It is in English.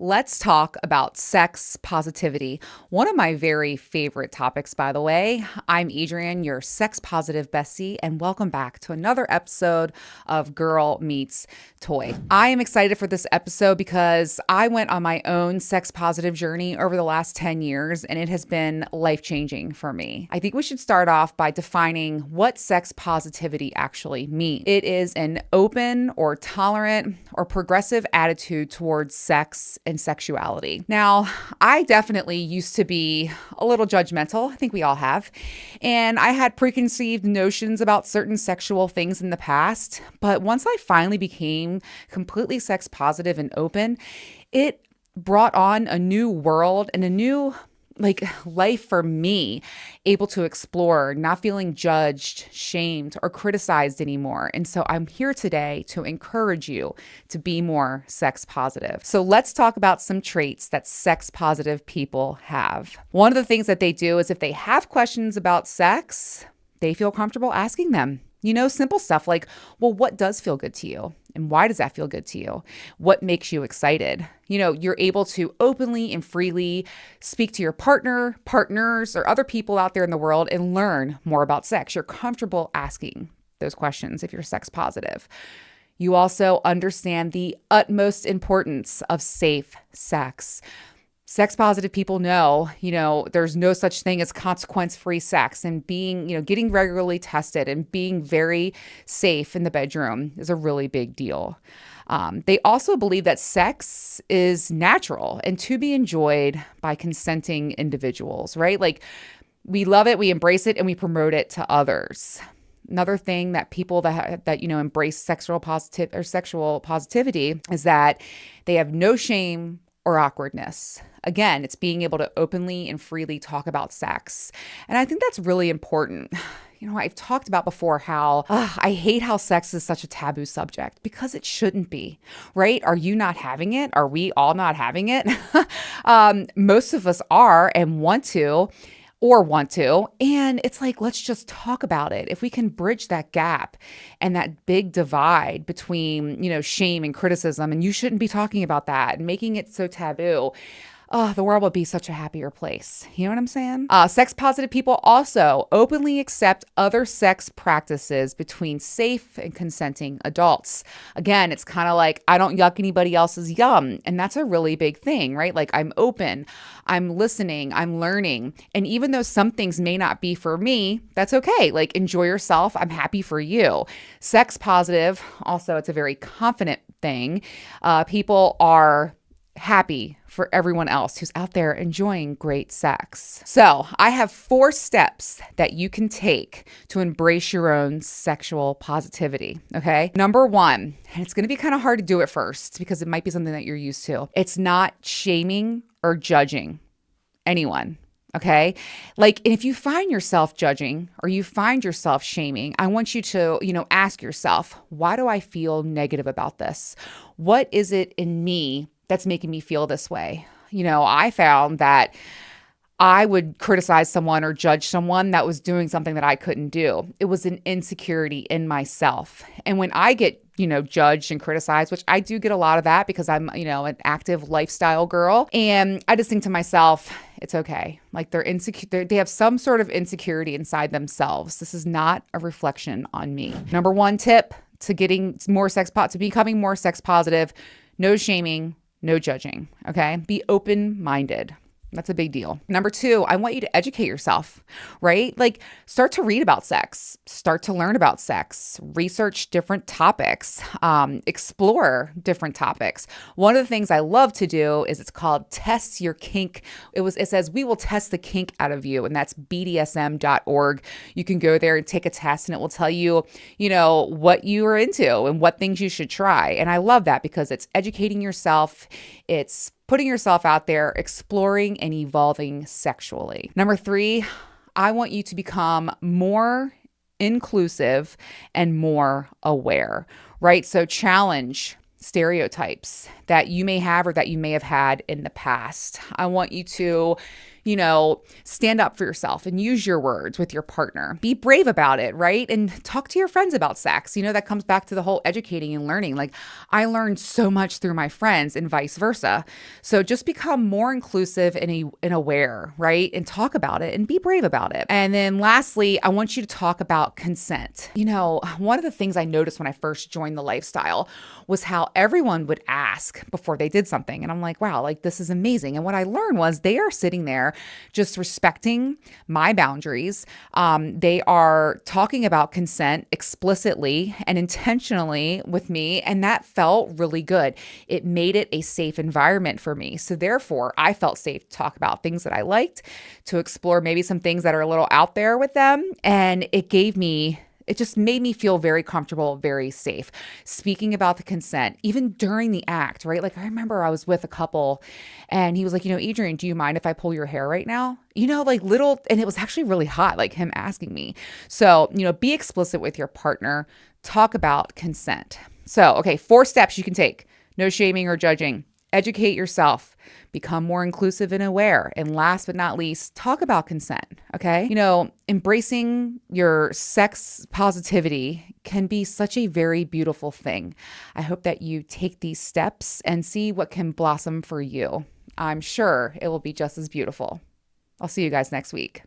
Let's talk about sex positivity. One of my very favorite topics, by the way. I'm Adrienne, your sex positive bestie, and welcome back to another episode of Girl Meets Toy. I am excited for this episode because I went on my own sex positive journey over the last 10 years, and it has been life changing for me. I think we should start off by defining what sex positivity actually means. It is an open or tolerant or progressive attitude towards sex and sexuality. Now, I definitely used to be a little judgmental. I think we all have. And I had preconceived notions about certain sexual things in the past. But once I finally became completely sex positive and open, it brought on a new world and a new life for me, able to explore, not feeling judged, shamed, or criticized anymore. And so I'm here today to encourage you to be more sex positive. So let's talk about some traits that sex positive people have. One of the things that they do is if they have questions about sex, they feel comfortable asking them. Simple stuff like, well, what does feel good to you? And why does that feel good to you? What makes you excited? You're able to openly and freely speak to your partner, partners, or other people out there in the world and learn more about sex. You're comfortable asking those questions if you're sex positive. You also understand the utmost importance of safe sex. Sex positive people know, there's no such thing as consequence-free sex, and getting regularly tested and being very safe in the bedroom is a really big deal. They also believe that sex is natural and to be enjoyed by consenting individuals, right? Like, we love it, we embrace it, and we promote it to others. Another thing that people that embrace sexual positivity is that they have no shame or awkwardness. Again, it's being able to openly and freely talk about sex. And I think that's really important. I've talked about before how I hate how sex is such a taboo subject because it shouldn't be, right? Are you not having it? Are we all not having it? Most of us are and want to. And it's like, let's just talk about it. If we can bridge that gap and that big divide between, shame and criticism, and you shouldn't be talking about that and making it so taboo, the world would be such a happier place. You know what I'm saying? Sex positive people also openly accept other sex practices between safe and consenting adults. Again, it's kind of like, I don't yuck anybody else's yum. And that's a really big thing, right? Like, I'm open, I'm listening, I'm learning. And even though some things may not be for me, that's okay. Like, enjoy yourself. I'm happy for you. Sex positive, also, it's a very confident thing. People are happy for everyone else who's out there enjoying great sex. So I have 4 steps that you can take to embrace your own sexual positivity. Okay. Number 1, and it's going to be kind of hard to do at first because it might be something that you're used to. It's not shaming or judging anyone. Okay. Like, if you find yourself judging or you find yourself shaming, I want you to, ask yourself, why do I feel negative about this? What is it in me that's making me feel this way? I found that I would criticize someone or judge someone that was doing something that I couldn't do. It was an insecurity in myself. And when I get, judged and criticized, which I do get a lot of that because I'm, an active lifestyle girl. And I just think to myself, it's okay. Like, they're insecure. They have some sort of insecurity inside themselves. This is not a reflection on me. Number 1 tip to getting more to becoming more sex positive: no shaming, no judging. Okay. Be open-minded. That's a big deal. Number 2, I want you to educate yourself, right? Like, start to read about sex, start to learn about sex, research different topics, explore different topics. One of the things I love to do is it's called Test Your Kink. It says, we will test the kink out of you. And that's bdsm.org. You can go there and take a test and it will tell you, what you are into and what things you should try. And I love that because it's educating yourself. It's putting yourself out there, exploring and evolving sexually. Number 3, I want you to become more inclusive and more aware, right? So challenge stereotypes that you may have or that you may have had in the past. I want you to, stand up for yourself and use your words with your partner. Be brave about it, right? And talk to your friends about sex. That comes back to the whole educating and learning. Like, I learned so much through my friends and vice versa. So just become more inclusive and aware, right? And talk about it and be brave about it. And then lastly, I want you to talk about consent. One of the things I noticed when I first joined the lifestyle was how everyone would ask before they did something. And I'm like, wow, like this is amazing. And what I learned was they are sitting there just respecting my boundaries. They are talking about consent explicitly and intentionally with me. And that felt really good. It made it a safe environment for me. So therefore, I felt safe to talk about things that I liked, to explore maybe some things that are a little out there with them. And it just made me feel very comfortable, very safe. Speaking about the consent, even during the act, right? Like I remember I was with a couple and he was like, Adrienne, do you mind if I pull your hair right now? And it was actually really hot, like him asking me. So, be explicit with your partner, talk about consent. So, okay, 4 steps you can take. No shaming or judging. Educate yourself, become more inclusive and aware. And last but not least, talk about consent. Okay. Embracing your sex positivity can be such a very beautiful thing. I hope that you take these steps and see what can blossom for you. I'm sure it will be just as beautiful. I'll see you guys next week.